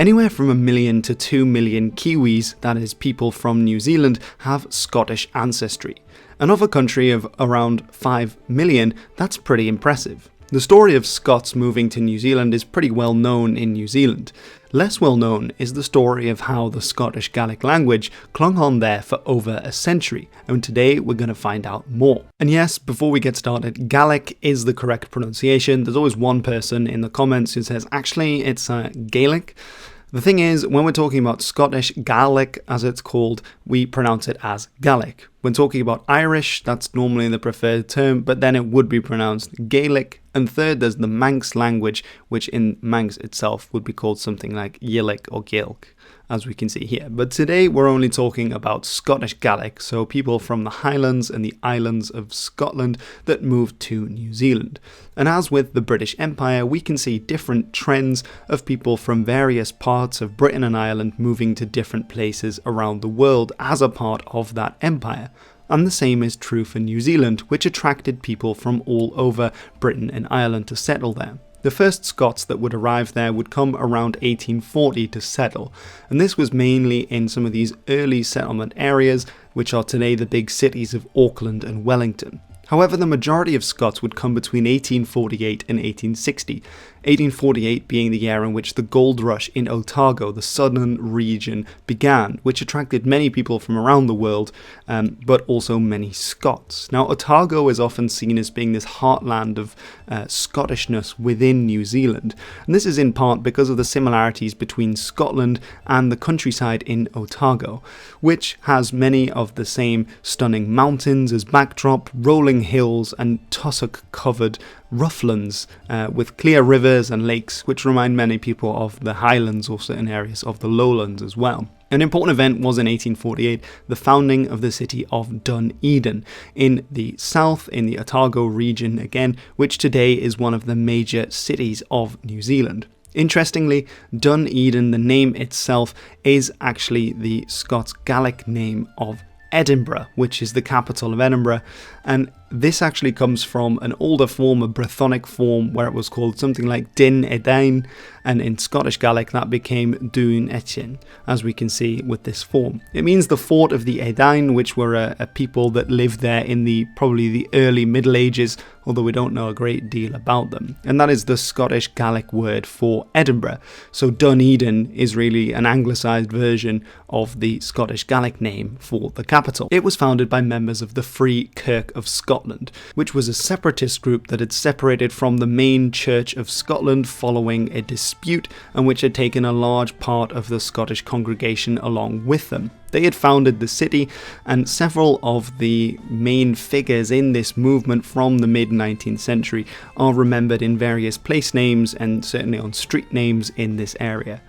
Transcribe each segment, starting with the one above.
Anywhere from 1 million to 2 million Kiwis, that is people from New Zealand, have Scottish ancestry. And of a country of around 5 million, that's pretty impressive. The story of Scots moving to New Zealand is pretty well known in New Zealand. Less well known is the story of how the Scottish Gaelic language clung on there for over a century, and today we're going to find out more. And yes, before we get started, Gaelic is the correct pronunciation. There's always one person in the comments who says, actually, it's Gaelic. The thing is, when we're talking about Scottish Gaelic, as it's called, we pronounce it as Gaelic. When talking about Irish, that's normally the preferred term, but then it would be pronounced Gaelic. And third, there's the Manx language, which in Manx itself would be called something like Gaelic or Gaelic, as we can see here. But today we're only talking about Scottish Gaelic, so people from the Highlands and the islands of Scotland that moved to New Zealand. And as with the British Empire, we can see different trends of people from various parts of Britain and Ireland moving to different places around the world as a part of that empire. And the same is true for New Zealand, which attracted people from all over Britain and Ireland to settle there. The first Scots that would arrive there would come around 1840 to settle, and this was mainly in some of these early settlement areas, which are today the big cities of Auckland and Wellington. However, the majority of Scots would come between 1848 and 1860, 1848 being the year in which the gold rush in Otago, the southern region, began, which attracted many people from around the world, but also many Scots. Now, Otago is often seen as being this heartland of Scottishness within New Zealand, and this is in part because of the similarities between Scotland and the countryside in Otago, which has many of the same stunning mountains as backdrop, rolling hills and tussock-covered roughlands with clear rivers and lakes, which remind many people of the Highlands or certain areas of the lowlands as well. An important event was in 1848, the founding of the city of Dunedin in the south, in the Otago region again, which today is one of the major cities of New Zealand. Interestingly, Dunedin, the name itself, is actually the Scots Gaelic name of Edinburgh, which is the capital of Edinburgh, and this actually comes from an older form, a Brythonic form, where it was called something like Din Edain, and in Scottish Gaelic that became Dún Edain, as we can see with this form. It means the fort of the Edain, which were a people that lived there in probably the early Middle Ages, although we don't know a great deal about them. And that is the Scottish Gaelic word for Edinburgh. So Dunedin is really an anglicised version of the Scottish Gaelic name for the capital. It was founded by members of the Free Kirk of Scotland, which was a separatist group that had separated from the main Church of Scotland following a dispute, and which had taken a large part of the Scottish congregation along with them. They had founded the city, and several of the main figures in this movement from the mid-19th century are remembered in various place names and certainly on street names in this area.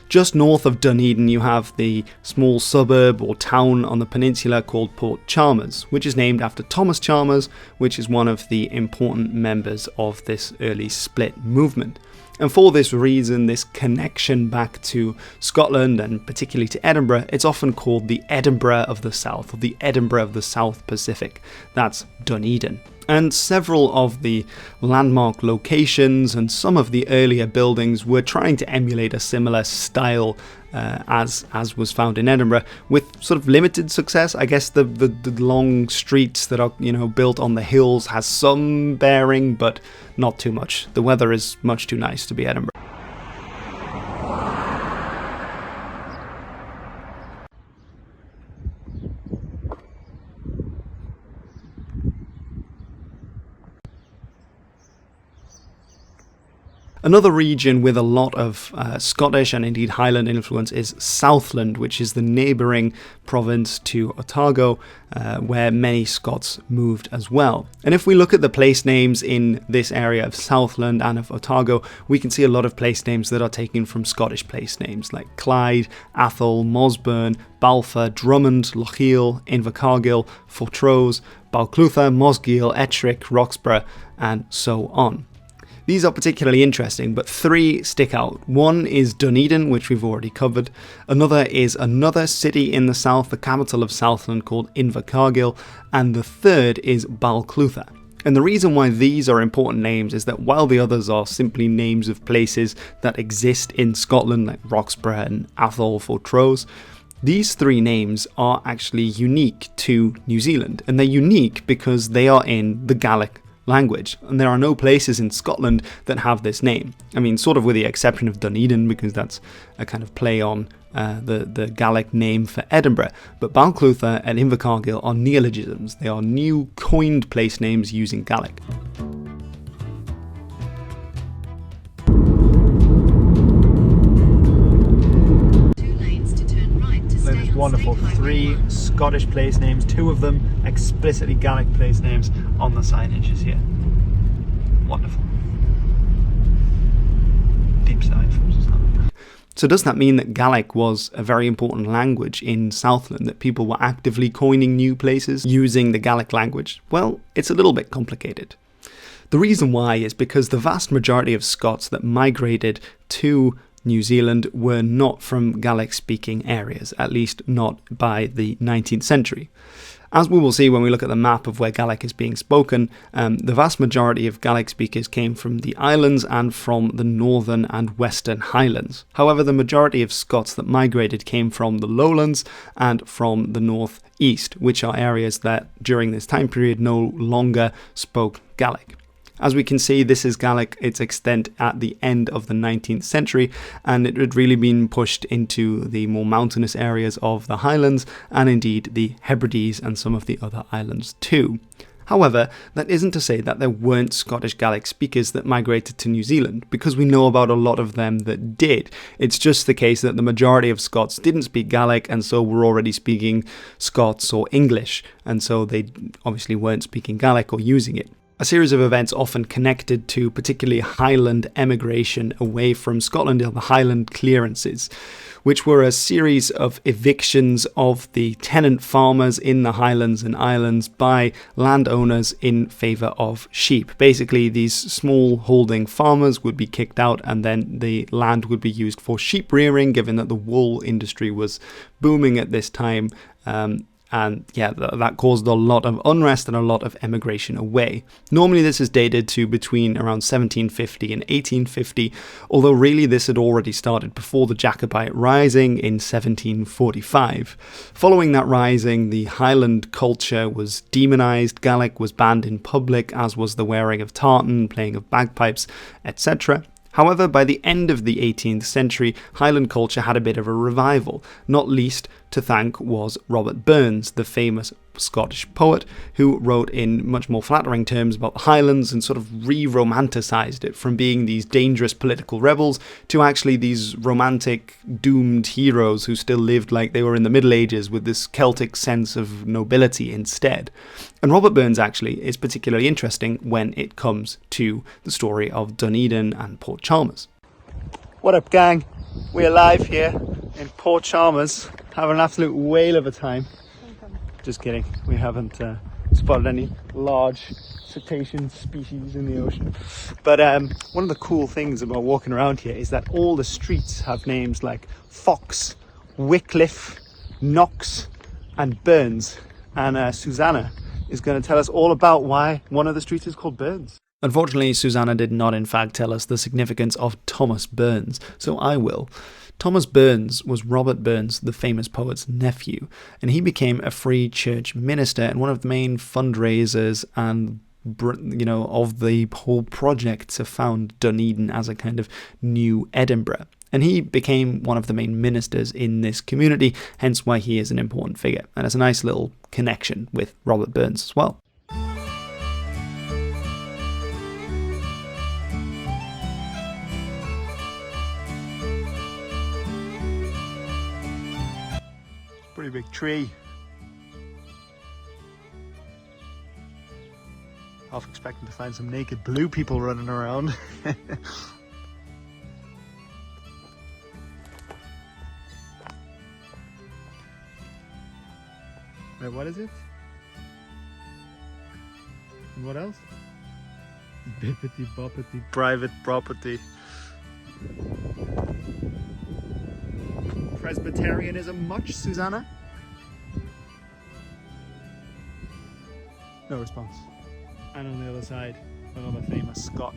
Just north of Dunedin you have the small suburb or town on the peninsula called Port Chalmers, which is named after Thomas Chalmers, which is one of the important members of this early split movement. And for this reason, this connection back to Scotland and particularly to Edinburgh, it's often called the Edinburgh of the South, or the Edinburgh of the South Pacific. That's Dunedin. And several of the landmark locations and some of the earlier buildings were trying to emulate a similar style as was found in Edinburgh, with sort of limited success. I guess the long streets that are built on the hills has some bearing, but not too much. The weather is much too nice to be Edinburgh. Another region with a lot of Scottish and indeed Highland influence is Southland, which is the neighbouring province to Otago, where many Scots moved as well. And if we look at the place names in this area of Southland and of Otago, we can see a lot of place names that are taken from Scottish place names like Clyde, Atholl, Mosburn, Balfa, Drummond, Lochiel, Invercargill, Fortrose, Balclutha, Mosgiel, Ettrick, Roxburgh, and so on. These are particularly interesting, but three stick out. One is Dunedin, which we've already covered. Another is another city in the south, the capital of Southland, called Invercargill. And the third is Balclutha. And the reason why these are important names is that while the others are simply names of places that exist in Scotland, like Roxburgh and Atholl or Trowes, these three names are actually unique to New Zealand. And they're unique because they are in the Gaelic language. And there are no places in Scotland that have this name. I mean, sort of with the exception of Dunedin, because that's a kind of play on the Gaelic name for Edinburgh, but Balclutha and Invercargill are neologisms. They are new coined place names using Gaelic. Look, it's wonderful. 3 Scottish place names, 2 of them explicitly Gaelic place names on the signages here. Wonderful. Deep side for us, isn't it? So does that mean that Gaelic was a very important language in Southland, that people were actively coining new places using the Gaelic language? Well, it's a little bit complicated. The reason why is because the vast majority of Scots that migrated to New Zealand were not from Gaelic-speaking areas, at least not by the 19th century. As we will see when we look at the map of where Gaelic is being spoken, the vast majority of Gaelic speakers came from the islands and from the northern and western Highlands. However, the majority of Scots that migrated came from the lowlands and from the northeast, which are areas that during this time period no longer spoke Gaelic. As we can see, this is Gaelic, its extent at the end of the 19th century, and it had really been pushed into the more mountainous areas of the Highlands, and indeed the Hebrides and some of the other islands too. However, that isn't to say that there weren't Scottish Gaelic speakers that migrated to New Zealand, because we know about a lot of them that did. It's just the case that the majority of Scots didn't speak Gaelic, and so were already speaking Scots or English, and so they obviously weren't speaking Gaelic or using it. A series of events often connected to particularly Highland emigration away from Scotland are the Highland clearances, which were a series of evictions of the tenant farmers in the Highlands and Islands by landowners in favour of sheep. Basically, these small holding farmers would be kicked out, and then the land would be used for sheep rearing, given that the wool industry was booming at this time. And yeah, that caused a lot of unrest and a lot of emigration away. Normally this is dated to between around 1750 and 1850, although really this had already started before the Jacobite Rising in 1745. Following that rising, the Highland culture was demonised, Gaelic was banned in public, as was the wearing of tartan, playing of bagpipes, etc. However, by the end of the 18th century, Highland culture had a bit of a revival, not least to thank was Robert Burns, the famous Scottish poet, who wrote in much more flattering terms about the Highlands and sort of re-romanticised it from being these dangerous political rebels to actually these romantic, doomed heroes who still lived like they were in the Middle Ages with this Celtic sense of nobility instead. And Robert Burns actually is particularly interesting when it comes to the story of Dunedin and Port Chalmers. What up, gang? We're live here in Port Chalmers, having an absolute whale of a time. Just kidding, we haven't spotted any large cetacean species in the ocean. But one of the cool things about walking around here is that all the streets have names like Fox, Wycliffe, Knox and Burns. And Susanna is going to tell us all about why one of the streets is called Burns. Unfortunately, Susanna did not in fact tell us the significance of Thomas Burns, so I will. Thomas Burns was Robert Burns, the famous poet's nephew, and he became a free church minister and one of the main fundraisers and of the whole project to found Dunedin as a kind of new Edinburgh. And he became one of the main ministers in this community, hence why he is an important figure. And it's a nice little connection with Robert Burns as well. Pretty big tree. Half expecting to find some naked blue people running around. Wait, what is it? And what else? Bippity boppity private property. Presbyterianism much, Susanna? No response. And on the other side, another famous Scot.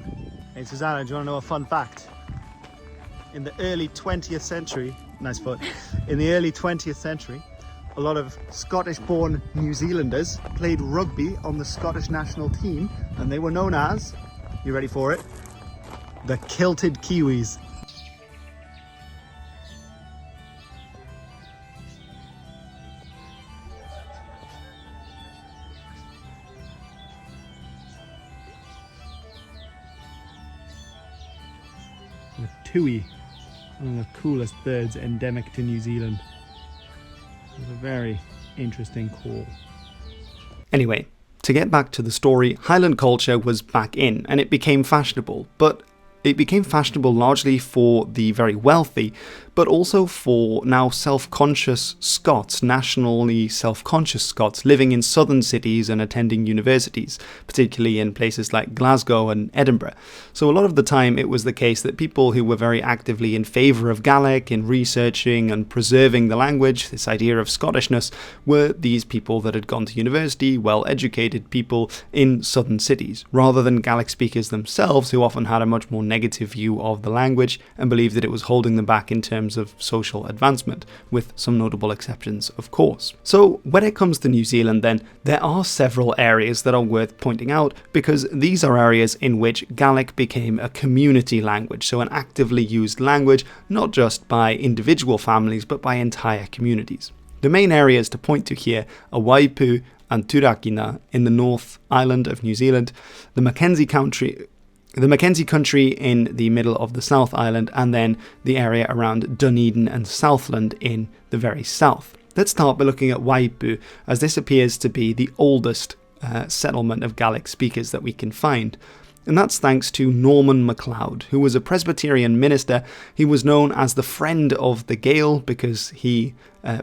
Hey Susanna, do you want to know a fun fact? In the early 20th century, nice foot, in the early 20th century, a lot of Scottish-born New Zealanders played rugby on the Scottish national team, and they were known as, you ready for it? The Kilted Kiwis. The tui, one of the coolest birds endemic to New Zealand. It's a very interesting call. Anyway, to get back to the story, Highland culture was back in and it became fashionable, but it became fashionable largely for the very wealthy, but also for now self-conscious Scots, nationally self-conscious Scots living in southern cities and attending universities, particularly in places like Glasgow and Edinburgh. So a lot of the time it was the case that people who were very actively in favour of Gaelic, in researching and preserving the language, this idea of Scottishness, were these people that had gone to university, well-educated people in southern cities, rather than Gaelic speakers themselves, who often had a much more negative view of the language and believed that it was holding them back in terms of social advancement, with some notable exceptions, of course. So when it comes to New Zealand then, there are several areas that are worth pointing out, because these are areas in which Gaelic became a community language, so an actively used language, not just by individual families, but by entire communities. The main areas to point to here are Waipū and Turakina in the North Island of New Zealand, the Mackenzie Country in the middle of the South Island, and then the area around Dunedin and Southland in the very south. Let's start by looking at Waipū, as this appears to be the oldest settlement of Gaelic speakers that we can find. And that's thanks to Norman McLeod, who was a Presbyterian minister. He was known as the friend of the Gael because he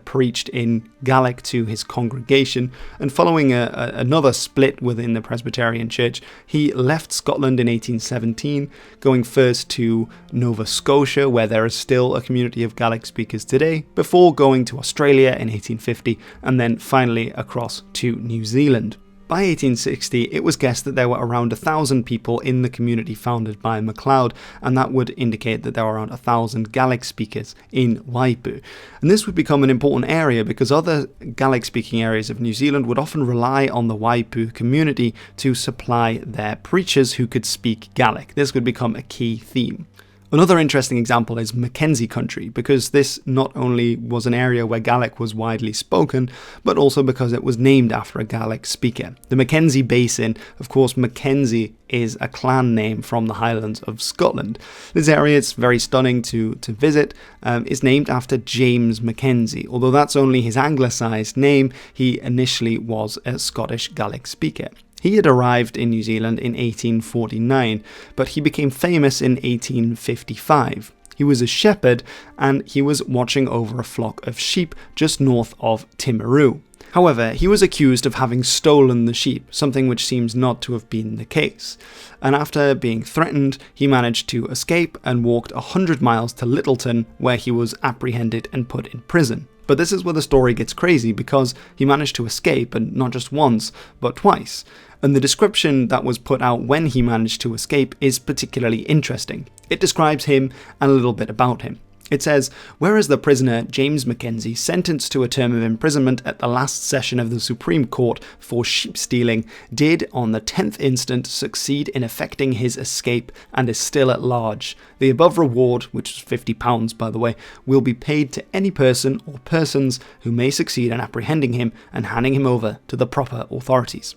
preached in Gaelic to his congregation. And following another split within the Presbyterian Church, he left Scotland in 1817, going first to Nova Scotia, where there is still a community of Gaelic speakers today, before going to Australia in 1850, and then finally across to New Zealand. By 1860, it was guessed that there were around 1,000 people in the community founded by MacLeod, and that would indicate that there were around 1,000 Gaelic speakers in Waipū. And this would become an important area because other Gaelic-speaking areas of New Zealand would often rely on the Waipū community to supply their preachers who could speak Gaelic. This would become a key theme. Another interesting example is Mackenzie country, because this not only was an area where Gaelic was widely spoken, but also because it was named after a Gaelic speaker. The Mackenzie Basin, of course, Mackenzie is a clan name from the Highlands of Scotland. This area, it's very stunning to visit, is named after James Mackenzie. Although that's only his anglicised name, he initially was a Scottish Gaelic speaker. He had arrived in New Zealand in 1849, but he became famous in 1855. He was a shepherd, and he was watching over a flock of sheep just north of Timaru. However, he was accused of having stolen the sheep, something which seems not to have been the case. And after being threatened, he managed to escape and walked 100 miles to Littleton, where he was apprehended and put in prison. But this is where the story gets crazy, because he managed to escape, and not just once, but twice. And the description that was put out when he managed to escape is particularly interesting. It describes him and a little bit about him. It says, whereas the prisoner James Mackenzie, sentenced to a term of imprisonment at the last session of the Supreme Court for sheep stealing, did on the 10th instant succeed in effecting his escape and is still at large. The above reward, which is £50 by the way, will be paid to any person or persons who may succeed in apprehending him and handing him over to the proper authorities.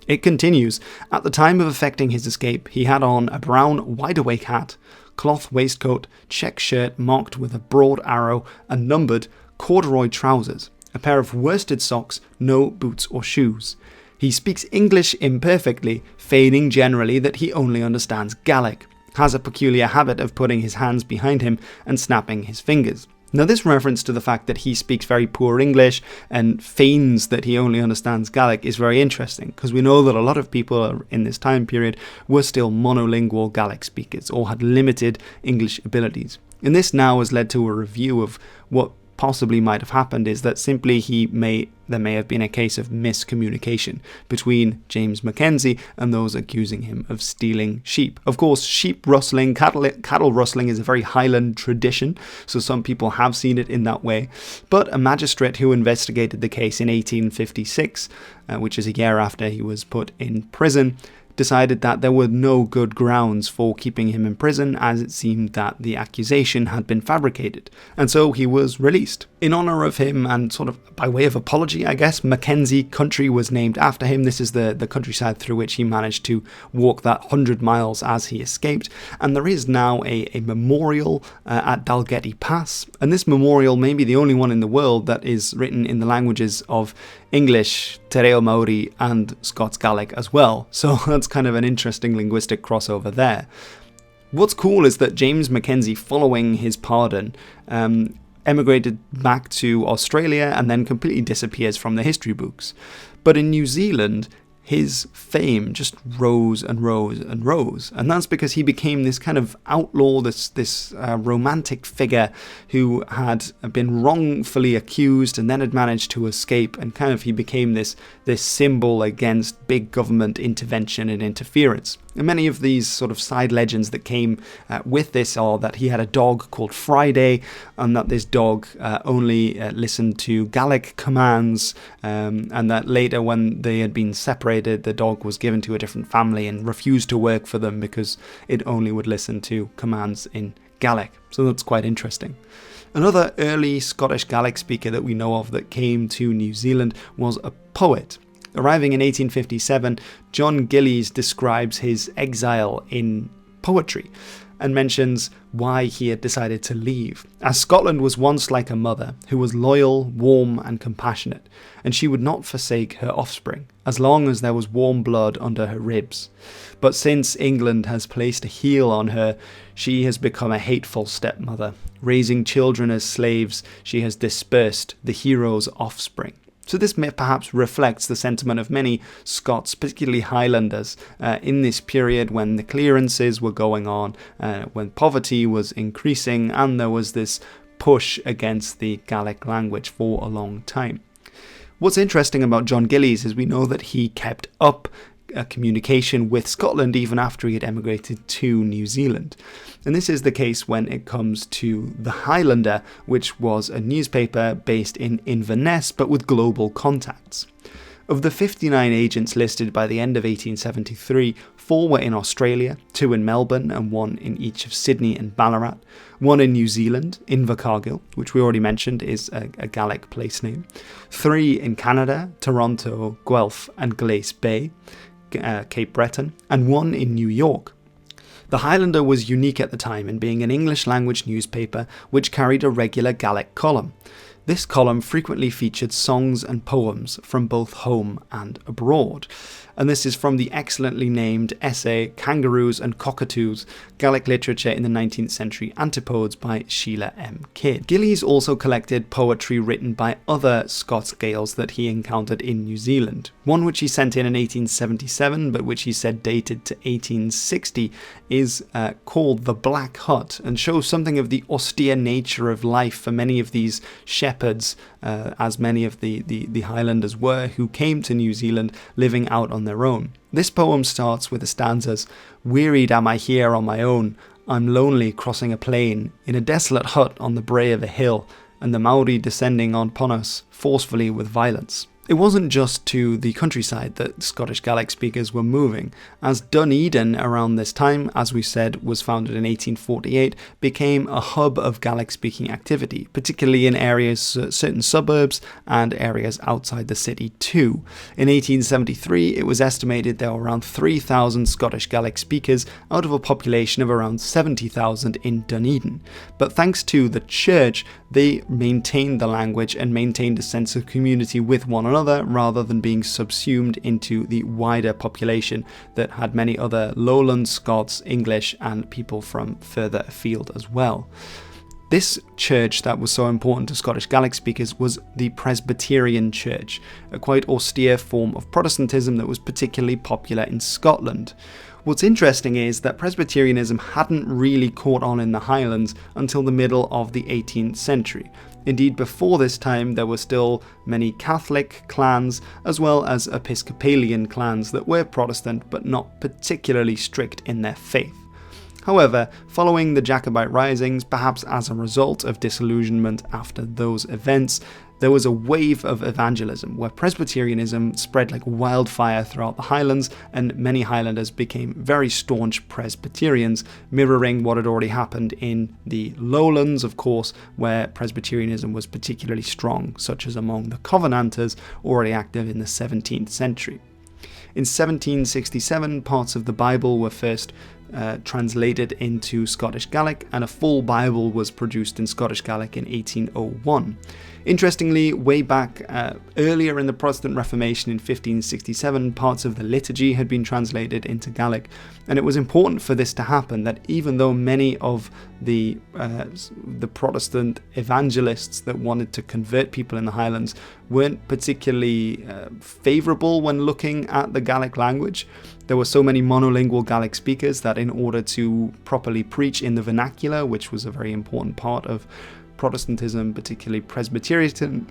It continues, at the time of effecting his escape, he had on a brown wide-awake hat, cloth waistcoat, check shirt marked with a broad arrow and numbered, corduroy trousers, a pair of worsted socks, no boots or shoes. He speaks English imperfectly, feigning generally that he only understands Gaelic, has a peculiar habit of putting his hands behind him and snapping his fingers. Now, this reference to the fact that he speaks very poor English and feigns that he only understands Gaelic is very interesting, because we know that a lot of people in this time period were still monolingual Gaelic speakers or had limited English abilities. And this now has led to a review of what possibly might have happened is that simply there may have been a case of miscommunication between James Mackenzie and those accusing him of stealing sheep. Of course, sheep rustling, cattle rustling is a very Highland tradition, so some people have seen it in that way. But a magistrate who investigated the case in 1856, which is a year after he was put in prison, decided that there were no good grounds for keeping him in prison, as it seemed that the accusation had been fabricated, and so he was released. In honour of him, and sort of by way of apology, I guess, Mackenzie Country was named after him. This is the countryside through which he managed to walk that 100 miles as he escaped, and there is now a memorial at Dalgety Pass, and this memorial may be the only one in the world that is written in the languages of English, Te Reo Māori, and Scots Gaelic as well. So that's kind of an interesting linguistic crossover there. What's cool is that James Mackenzie, following his pardon, emigrated back to Australia and then completely disappears from the history books. But in New Zealand, his fame just rose and rose and rose, and that's because he became this kind of outlaw, this romantic figure who had been wrongfully accused and then had managed to escape, and kind of he became this symbol against big government intervention and interference. And many of these sort of side legends that came with this are that he had a dog called Friday, and that this dog only listened to Gaelic commands, and that later when they had been separated, the dog was given to a different family and refused to work for them because it only would listen to commands in Gaelic. So that's quite interesting. Another early Scottish Gaelic speaker that we know of that came to New Zealand was a poet. Arriving in 1857, John Gillies describes his exile in poetry and mentions why he had decided to leave, as Scotland was once like a mother who was loyal, warm and compassionate, and she would not forsake her offspring, as long as there was warm blood under her ribs. But since England has placed a heel on her, she has become a hateful stepmother. Raising children as slaves, she has dispersed the hero's offspring. So this perhaps reflects the sentiment of many Scots, particularly Highlanders, in this period when the clearances were going on, when poverty was increasing, and there was this push against the Gaelic language for a long time. What's interesting about John Gillies is we know that he kept up a communication with Scotland even after he had emigrated to New Zealand. And this is the case when it comes to The Highlander, which was a newspaper based in Inverness but with global contacts. Of the 59 agents listed by the end of 1873, 4 were in Australia, 2 in Melbourne and 1 in each of Sydney and Ballarat, 1 in New Zealand, Invercargill, which we already mentioned is a Gaelic place name, 3 in Canada, Toronto, Guelph and Glace Bay, Cape Breton, and 1 in New York. The Highlander was unique at the time in being an English-language newspaper which carried a regular Gaelic column. This column frequently featured songs and poems from both home and abroad, and this is from the excellently named essay Kangaroos and Cockatoos, Gaelic Literature in the 19th Century Antipodes by Sheila M. Kidd. Gillies also collected poetry written by other Scots Gaels that he encountered in New Zealand. One which he sent in 1877, but which he said dated to 1860, is called The Black Hut, and shows something of the austere nature of life for many of these shepherds, as many of the Highlanders were, who came to New Zealand living out on their own. This poem starts with the stanzas, "Wearied am I here on my own, I'm lonely crossing a plain, in a desolate hut on the brae of a hill, and the Maori descending upon us forcefully with violence." It wasn't just to the countryside that Scottish Gaelic speakers were moving, as Dunedin around this time, as we said, was founded in 1848, became a hub of Gaelic-speaking activity, particularly in areas, certain suburbs, and areas outside the city too. In 1873, it was estimated there were around 3,000 Scottish Gaelic speakers out of a population of around 70,000 in Dunedin. But thanks to the church, they maintained the language and maintained a sense of community with one another, rather than being subsumed into the wider population that had many other lowland Scots, English and people from further afield as well. This church that was so important to Scottish Gaelic speakers was the Presbyterian Church, a quite austere form of Protestantism that was particularly popular in Scotland. What's interesting is that Presbyterianism hadn't really caught on in the Highlands until the middle of the 18th century. Indeed, before this time there were still many Catholic clans as well as Episcopalian clans that were Protestant but not particularly strict in their faith. However, following the Jacobite risings, perhaps as a result of disillusionment after those events, there was a wave of evangelism where Presbyterianism spread like wildfire throughout the Highlands, and many Highlanders became very staunch Presbyterians, mirroring what had already happened in the lowlands, of course, where Presbyterianism was particularly strong, such as among the Covenanters already active in the 17th century. In 1767, parts of the Bible were first translated into Scottish Gaelic, and a full Bible was produced in Scottish Gaelic in 1801. Interestingly, way back earlier in the Protestant Reformation in 1567, parts of the liturgy had been translated into Gaelic, and it was important for this to happen that even though many of the Protestant evangelists that wanted to convert people in the Highlands weren't particularly favourable when looking at the Gaelic language, there were so many monolingual Gaelic speakers that in order to properly preach in the vernacular, which was a very important part of Protestantism, particularly Presbyterianism,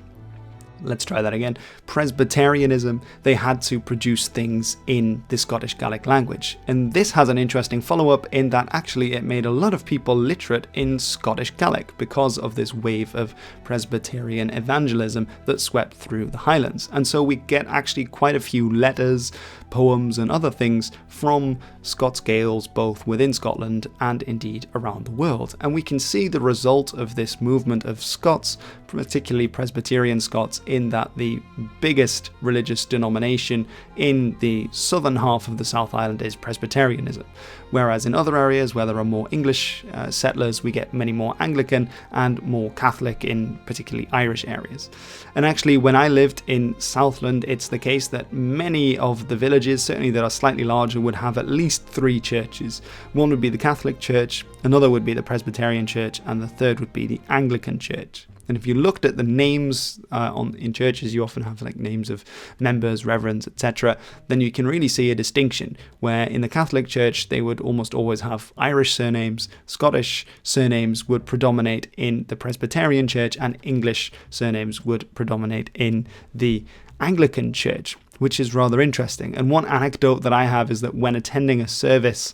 they had to produce things in the Scottish Gaelic language. And this has an interesting follow-up in that actually it made a lot of people literate in Scottish Gaelic because of this wave of Presbyterian evangelism that swept through the Highlands. And so we get actually quite a few letters, poems and other things from Scots Gaels both within Scotland and indeed around the world. And we can see the result of this movement of Scots, particularly Presbyterian Scots, in that the biggest religious denomination in the southern half of the South Island is Presbyterianism, whereas in other areas where there are more English settlers, we get many more Anglican and more Catholic in particularly Irish areas. And actually, when I lived in Southland, it's the case that many of the villages, certainly that are slightly larger, would have at least 3 churches. One would be the Catholic Church, another would be the Presbyterian Church, and the third would be the Anglican Church. And if you looked at the names in churches, you often have like names of members, reverends, etc. Then you can really see a distinction where in the Catholic Church they would almost always have Irish surnames, Scottish surnames would predominate in the Presbyterian Church, and English surnames would predominate in the Anglican Church, which is rather interesting. And one anecdote that I have is that when attending a service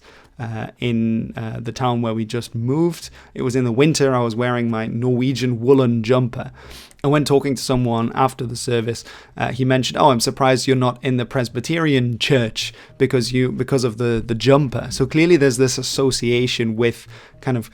in the town where we just moved, it was in the winter, I was wearing my Norwegian woolen jumper. And when talking to someone after the service, he mentioned, "Oh, I'm surprised you're not in the Presbyterian church because of the jumper." So clearly there's this association with kind of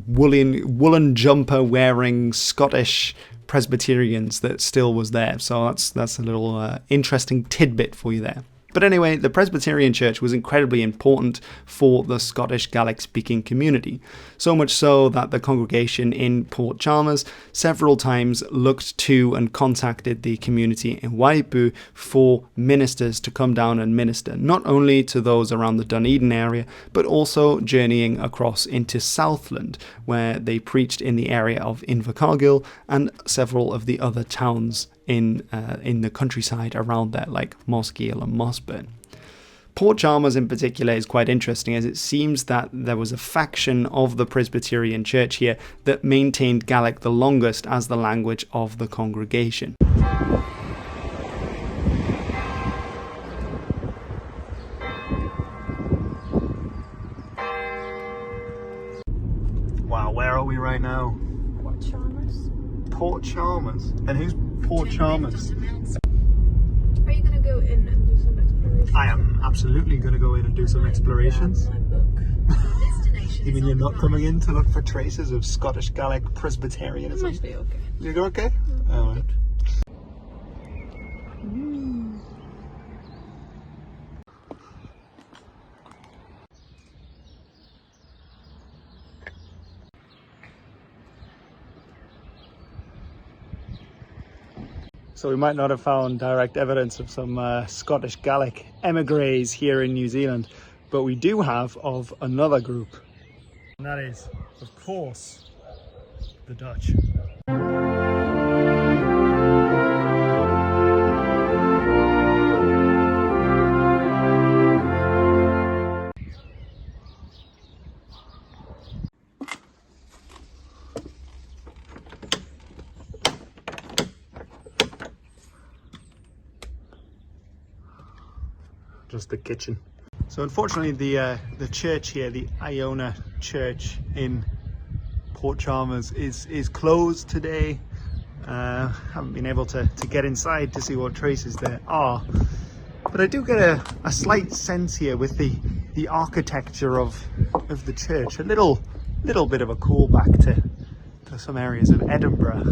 woolen jumper wearing Scottish Presbyterians that still was there. So that's a little interesting tidbit for you there. But anyway, the Presbyterian Church was incredibly important for the Scottish Gaelic-speaking community, so much so that the congregation in Port Chalmers several times looked to and contacted the community in Waipū for ministers to come down and minister, not only to those around the Dunedin area, but also journeying across into Southland, where they preached in the area of Invercargill and several of the other towns in the countryside around there, like Mosgiel and Mossburn. Port Chalmers in particular is quite interesting, as it seems that there was a faction of the Presbyterian Church here that maintained Gaelic the longest as the language of the congregation. Wow, where are we right now? Port Chalmers. Port Chalmers? And who's Port Chalmers? Are you going to go in and do some explorations? I am absolutely going to go in and do some explorations. My book. You mean you're not coming in to look for traces of Scottish Gaelic Presbyterianism? It must be okay. You're okay? Yeah, Oh, right. So we might not have found direct evidence of some Scottish Gaelic emigres here in New Zealand, but we do have of another group. And that is, of course, the Dutch. just the kitchen. So unfortunately the church here, the Iona Church in Port Chalmers, is closed today. Haven't been able to get inside to see what traces there are, but I do get a slight sense here with the architecture of the church, a little bit of a callback to some areas of Edinburgh,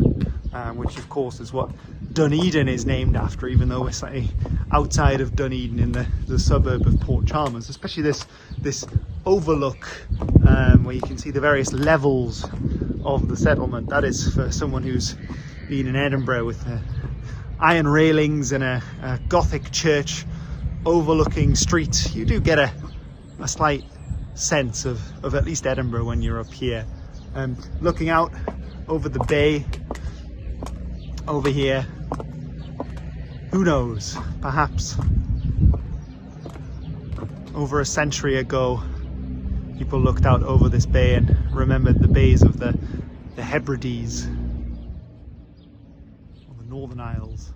which of course is what Dunedin is named after, even though we're slightly outside of Dunedin in the suburb of Port Chalmers. Especially this overlook where you can see the various levels of the settlement. That is, for someone who's been in Edinburgh, with iron railings and a Gothic church overlooking streets, you do get a slight sense of at least Edinburgh when you're up here. Looking out over the bay over here, who knows, perhaps over a century ago people looked out over this bay and remembered the bays of the Hebrides or the Northern Isles.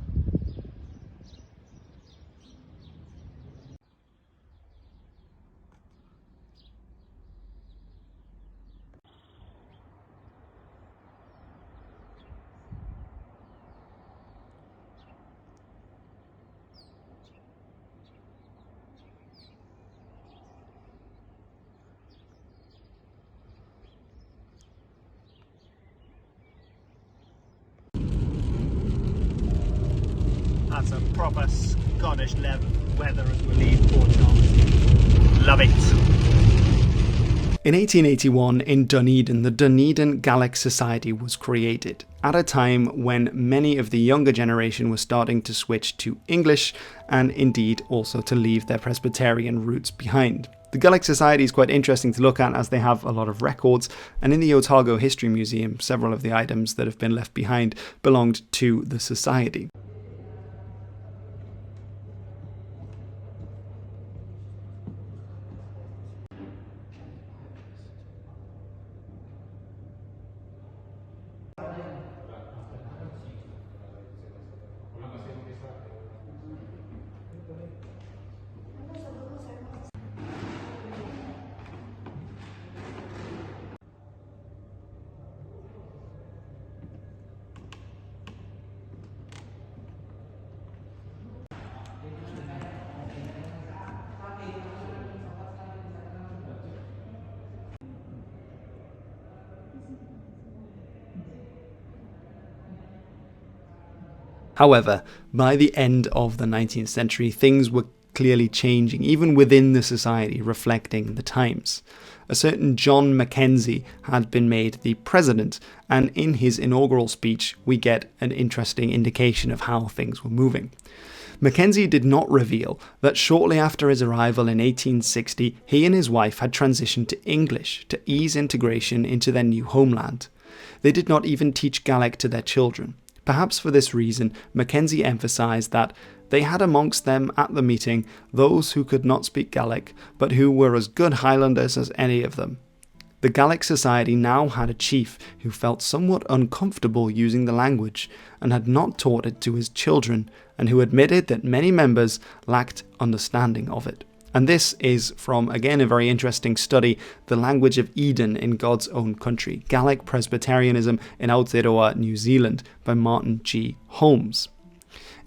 That's a proper Scottish weather as we leave Port Chalmers. Love it. In 1881, in Dunedin, the Dunedin Gaelic Society was created, at a time when many of the younger generation were starting to switch to English, and indeed also to leave their Presbyterian roots behind. The Gaelic Society is quite interesting to look at, as they have a lot of records, and in the Otago History Museum, several of the items that have been left behind belonged to the society. However, by the end of the 19th century, things were clearly changing, even within the society, reflecting the times. A certain John Mackenzie had been made the president, and in his inaugural speech we get an interesting indication of how things were moving. Mackenzie did not reveal that shortly after his arrival in 1860, he and his wife had transitioned to English to ease integration into their new homeland. They did not even teach Gaelic to their children. Perhaps for this reason, Mackenzie emphasised that they had amongst them at the meeting those who could not speak Gaelic, but who were as good Highlanders as any of them. The Gaelic Society now had a chief who felt somewhat uncomfortable using the language and had not taught it to his children, and who admitted that many members lacked understanding of it. And this is from, again, a very interesting study, The Language of Eden in God's Own Country, Gaelic Presbyterianism in Aotearoa, New Zealand, by Martin G. Holmes.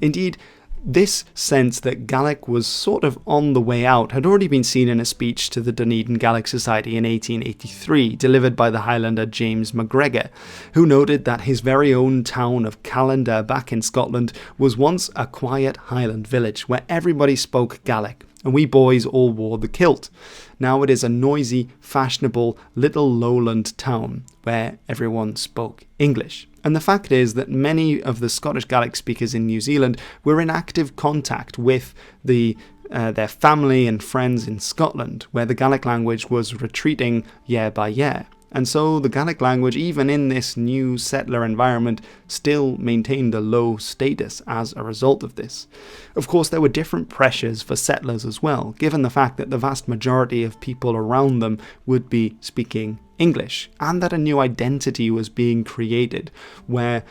Indeed, this sense that Gaelic was sort of on the way out had already been seen in a speech to the Dunedin Gaelic Society in 1883, delivered by the Highlander James MacGregor, who noted that his very own town of Callander back in Scotland was once a quiet Highland village where everybody spoke Gaelic, and we boys all wore the kilt. Now it is a noisy, fashionable, little lowland town where everyone spoke English. And the fact is that many of the Scottish Gaelic speakers in New Zealand were in active contact with their family and friends in Scotland, where the Gaelic language was retreating year by year. And so the Gaelic language, even in this new settler environment, still maintained a low status as a result of this. Of course, there were different pressures for settlers as well, given the fact that the vast majority of people around them would be speaking English, and that a new identity was being created, where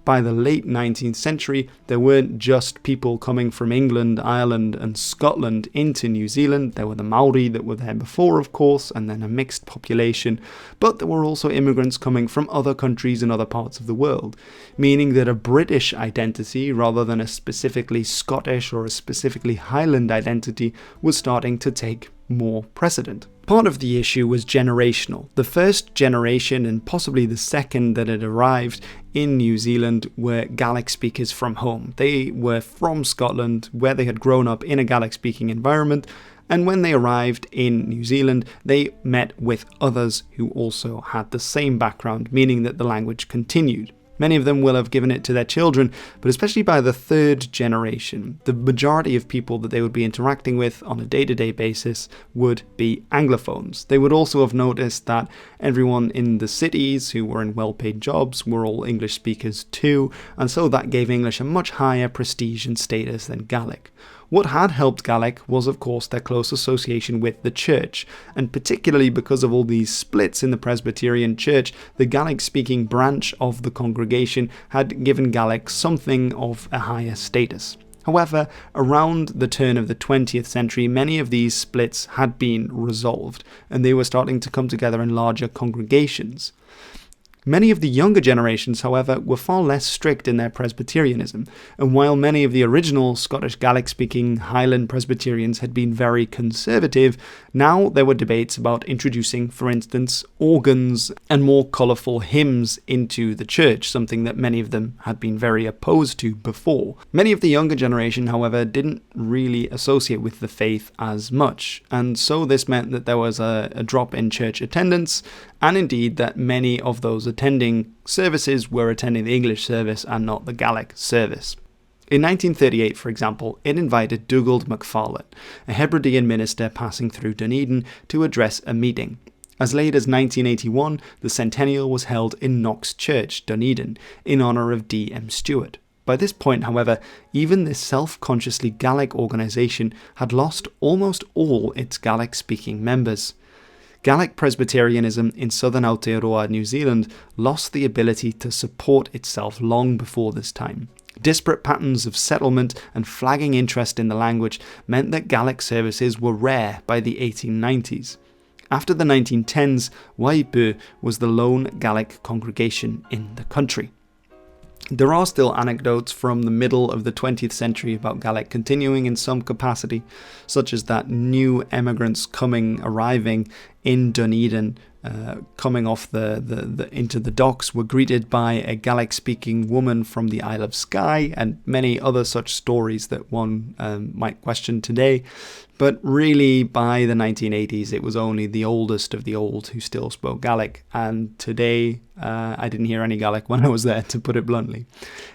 By the late 19th century, there weren't just people coming from England, Ireland and Scotland into New Zealand. There were the Maori that were there before, of course, and then a mixed population. But there were also immigrants coming from other countries and other parts of the world, meaning that a British identity, rather than a specifically Scottish or a specifically Highland identity, was starting to take more precedent. Part of the issue was generational. The first generation, and possibly the second that had arrived in New Zealand, were Gaelic speakers from home. They were from Scotland, where they had grown up in a Gaelic speaking environment, and when they arrived in New Zealand, they met with others who also had the same background, meaning that the language continued. Many of them will have given it to their children, but especially by the third generation, the majority of people that they would be interacting with on a day-to-day basis would be Anglophones. They would also have noticed that everyone in the cities who were in well-paid jobs were all English speakers too, and so that gave English a much higher prestige and status than Gaelic. What had helped Gaelic was, of course, their close association with the church, and particularly because of all these splits in the Presbyterian church, the Gaelic-speaking branch of the congregation had given Gaelic something of a higher status. However, around the turn of the 20th century, many of these splits had been resolved, and they were starting to come together in larger congregations. Many of the younger generations, however, were far less strict in their Presbyterianism, and while many of the original Scottish Gaelic-speaking Highland Presbyterians had been very conservative, now there were debates about introducing, for instance, organs and more colourful hymns into the church, something that many of them had been very opposed to before. Many of the younger generation, however, didn't really associate with the faith as much, and so this meant that there was a drop in church attendance, and indeed that many of those attending services were attending the English service and not the Gaelic service. In 1938, for example, it invited Dugald MacFarlane, a Hebridean minister passing through Dunedin, to address a meeting. As late as 1981, the centennial was held in Knox Church, Dunedin, in honour of D.M. Stewart. By this point, however, even this self-consciously Gaelic organisation had lost almost all its Gaelic-speaking members. Gaelic Presbyterianism in southern Aotearoa, New Zealand, lost the ability to support itself long before this time. Disparate patterns of settlement and flagging interest in the language meant that Gaelic services were rare by the 1890s. After the 1910s, Waipū was the lone Gaelic congregation in the country. There are still anecdotes from the middle of the 20th century about Gaelic continuing in some capacity, such as that new emigrants arriving in Dunedin, coming off into the docks, were greeted by a Gaelic-speaking woman from the Isle of Skye, and many other such stories that one might question today. But really, by the 1980s, it was only the oldest of the old who still spoke Gaelic, and today I didn't hear any Gaelic when I was there, to put it bluntly.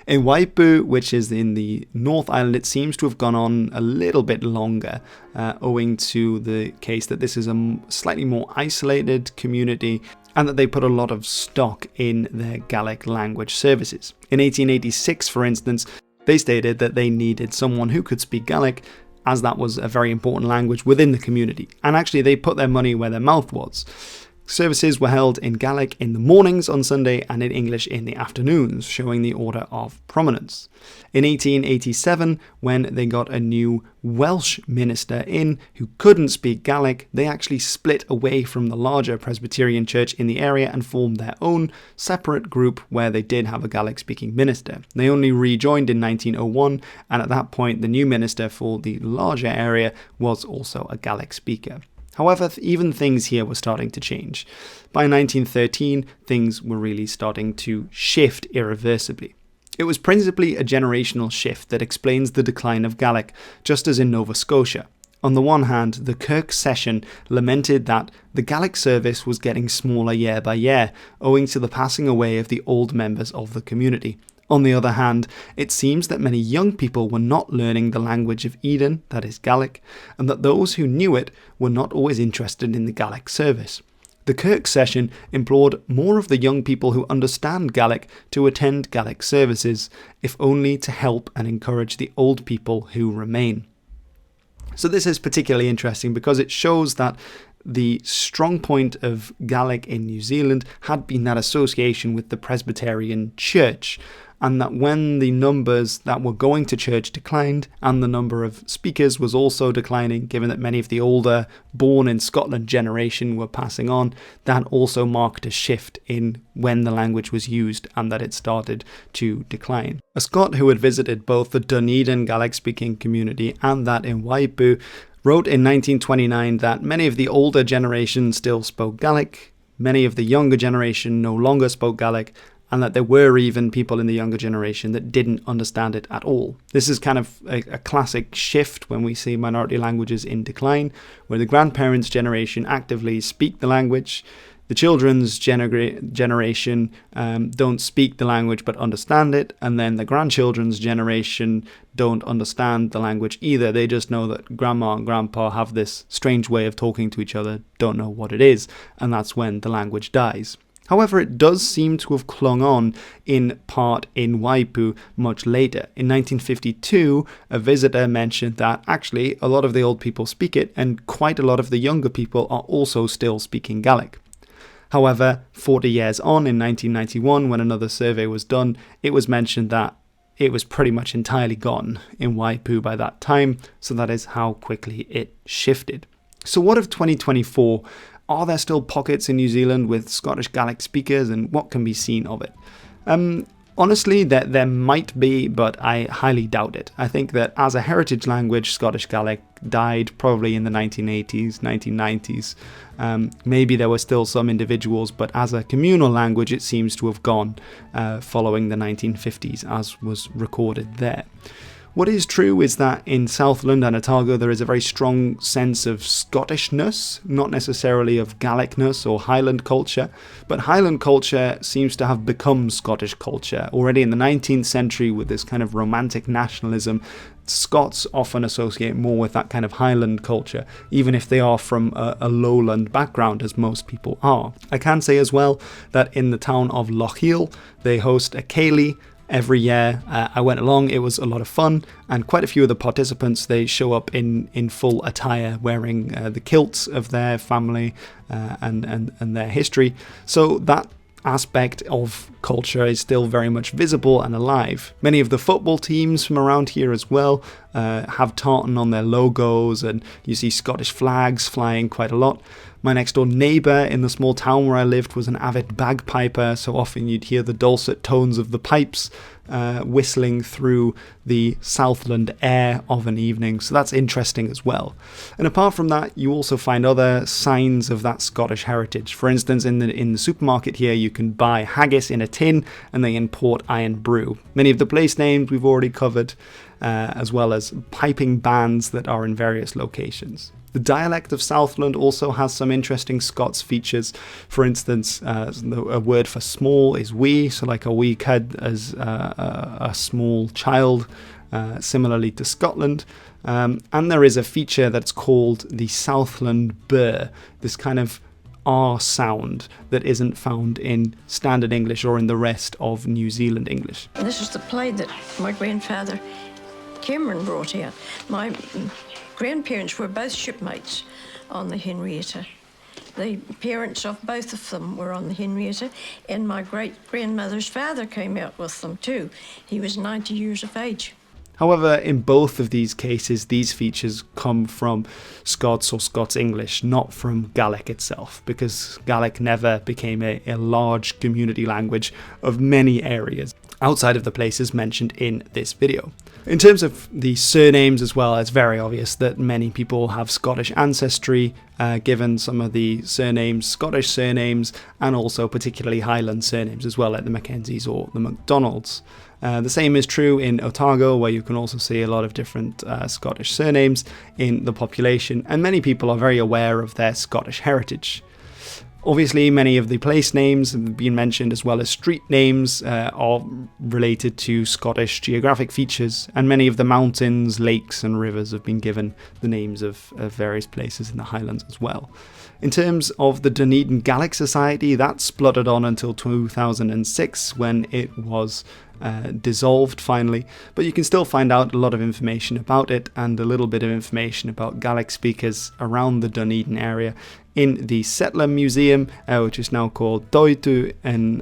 In Waipū, which is in the North Island, it seems to have gone on a little bit longer, owing to the case that this is a slightly more isolated community, and that they put a lot of stock in their Gaelic language services. In 1886, for instance, they stated that they needed someone who could speak Gaelic, as that was a very important language within the community. And actually, they put their money where their mouth was. Services were held in Gaelic in the mornings on Sunday and in English in the afternoons, showing the order of prominence. In 1887, when they got a new Welsh minister in who couldn't speak Gaelic, they actually split away from the larger Presbyterian church in the area and formed their own separate group where they did have a Gaelic-speaking minister. They only rejoined in 1901, and at that point the new minister for the larger area was also a Gaelic speaker. However, even things here were starting to change. By 1913, things were really starting to shift irreversibly. It was principally a generational shift that explains the decline of Gaelic, just as in Nova Scotia. On the one hand, the Kirk Session lamented that the Gaelic service was getting smaller year by year, owing to the passing away of the old members of the community. On the other hand, it seems that many young people were not learning the language of Eden, that is Gaelic, and that those who knew it were not always interested in the Gaelic service. The Kirk Session implored more of the young people who understand Gaelic to attend Gaelic services, if only to help and encourage the old people who remain. So this is particularly interesting because it shows that the strong point of Gaelic in New Zealand had been that association with the Presbyterian Church, and that when the numbers that were going to church declined, and the number of speakers was also declining, given that many of the older born in Scotland generation were passing on, that also marked a shift in when the language was used and that it started to decline. A Scot who had visited both the Dunedin Gaelic-speaking community and that in Waipū wrote in 1929 that many of the older generation still spoke Gaelic, many of the younger generation no longer spoke Gaelic, and that there were even people in the younger generation that didn't understand it at all. This is kind of a classic shift when we see minority languages in decline, where the grandparents' generation actively speak the language, the children's generation don't speak the language but understand it, and then the grandchildren's generation don't understand the language either. They just know that grandma and grandpa have this strange way of talking to each other, don't know what it is, and that's when the language dies. However, it does seem to have clung on in part in Waipū much later. In 1952, a visitor mentioned that actually a lot of the old people speak it, and quite a lot of the younger people are also still speaking Gaelic. However, 40 years on, in 1991, when another survey was done, it was mentioned that it was pretty much entirely gone in Waipū by that time, so that is how quickly it shifted. So what of 2024? Are there still pockets in New Zealand with Scottish Gaelic speakers, and what can be seen of it? Honestly, there might be, but I highly doubt it. I think that as a heritage language, Scottish Gaelic died probably in the 1980s, 1990s. Maybe there were still some individuals, but as a communal language, it seems to have gone following the 1950s, as was recorded there. What is true is that in Southland and Otago there is a very strong sense of Scottishness, not necessarily of Gaelicness or Highland culture, but Highland culture seems to have become Scottish culture. Already in the 19th century, with this kind of romantic nationalism, Scots often associate more with that kind of Highland culture, even if they are from a lowland background, as most people are. I can say as well that in the town of Lochiel, they host a Ceilidh every year. I went along, it was a lot of fun, and quite a few of the participants, they show up in full attire, wearing the kilts of their family and their history. So that aspect of culture is still very much visible and alive. Many of the football teams from around here as well have tartan on their logos, and you see Scottish flags flying quite a lot. My next door neighbour in the small town where I lived was an avid bagpiper, so often you'd hear the dulcet tones of the pipes whistling through the Southland air of an evening, so that's interesting as well. And apart from that, you also find other signs of that Scottish heritage. For instance, in the supermarket here, you can buy haggis in a tin, and they import iron brew. Many of the place names we've already covered, as well as piping bands that are in various locations. The dialect of Southland also has some interesting Scots features. For instance, a word for small is wee, so like a wee kid as a small child, similarly to Scotland. And there is a feature that's called the Southland burr, this kind of R sound that isn't found in standard English or in the rest of New Zealand English. This is the plate that my grandfather Cameron brought out. My grandparents were both shipmates on the Henrietta. The parents of both of them were on the Henrietta, and my great-grandmother's father came out with them too. He was 90 years of age. However, in both of these cases, these features come from Scots or Scots English, not from Gaelic itself, because Gaelic never became a large community language of many areas outside of the places mentioned in this video. In terms of the surnames as well, it's very obvious that many people have Scottish ancestry, given some of the surnames, Scottish surnames, and also particularly Highland surnames as well, like the Mackenzies or the MacDonalds. The same is true in Otago, where you can also see a lot of different Scottish surnames in the population, and many people are very aware of their Scottish heritage. Obviously, many of the place names have been mentioned, as well as street names, are related to Scottish geographic features, and many of the mountains, lakes and rivers have been given the names of various places in the Highlands as well. In terms of the Dunedin Gaelic Society, that spluttered on until 2006, when it was dissolved finally, but you can still find out a lot of information about it and a little bit of information about Gaelic speakers around the Dunedin area in the Settler Museum, which is now called Waipū in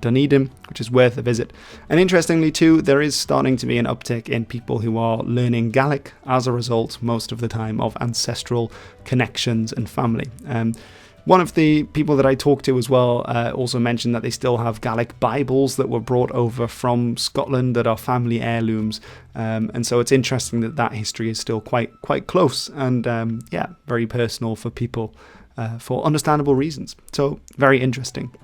Dunedin, which is worth a visit. And interestingly too, there is starting to be an uptick in people who are learning Gaelic as a result, most of the time, of ancestral connections and family. One of the people that I talked to as well also mentioned that they still have Gaelic Bibles that were brought over from Scotland that are family heirlooms, and so it's interesting that that history is still quite close and yeah, very personal for people for understandable reasons. So very interesting.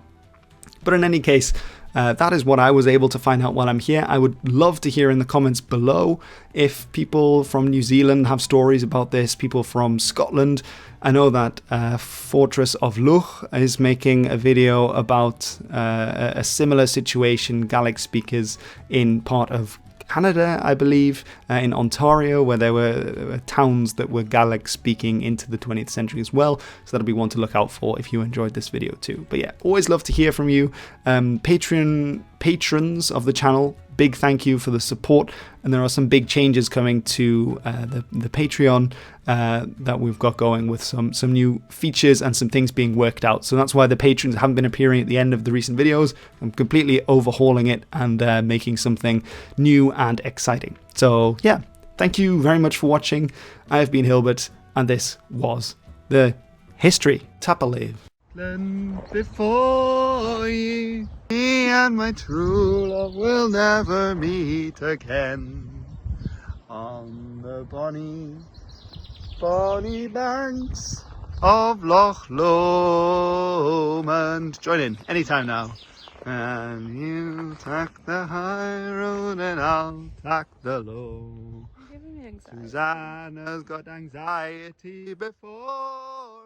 But in any case, that is what I was able to find out while I'm here. I would love to hear in the comments below if people from New Zealand have stories about this, people from Scotland. I know that Fortress of Luch is making a video about a similar situation, Gaelic speakers in part of Canada, I believe, in Ontario, where there were towns that were Gaelic speaking into the 20th century as well. So that'll be one to look out for if you enjoyed this video too. But yeah, always love to hear from you. Patrons of the channel, big thank you for the support. And there are some big changes coming to the Patreon that we've got going with some new features and some things being worked out. So that's why the patrons haven't been appearing at the end of the recent videos. I'm completely overhauling it and making something new and exciting. So yeah, thank you very much for watching. I have been Hilbert, and this was the history. Tapalev. Before ye, me and my true love will never meet again. On the bonny banks of Loch Lomond. Join in anytime now. And you take the high road and I'll take the low. You're giving me anxiety. Susanna's got anxiety before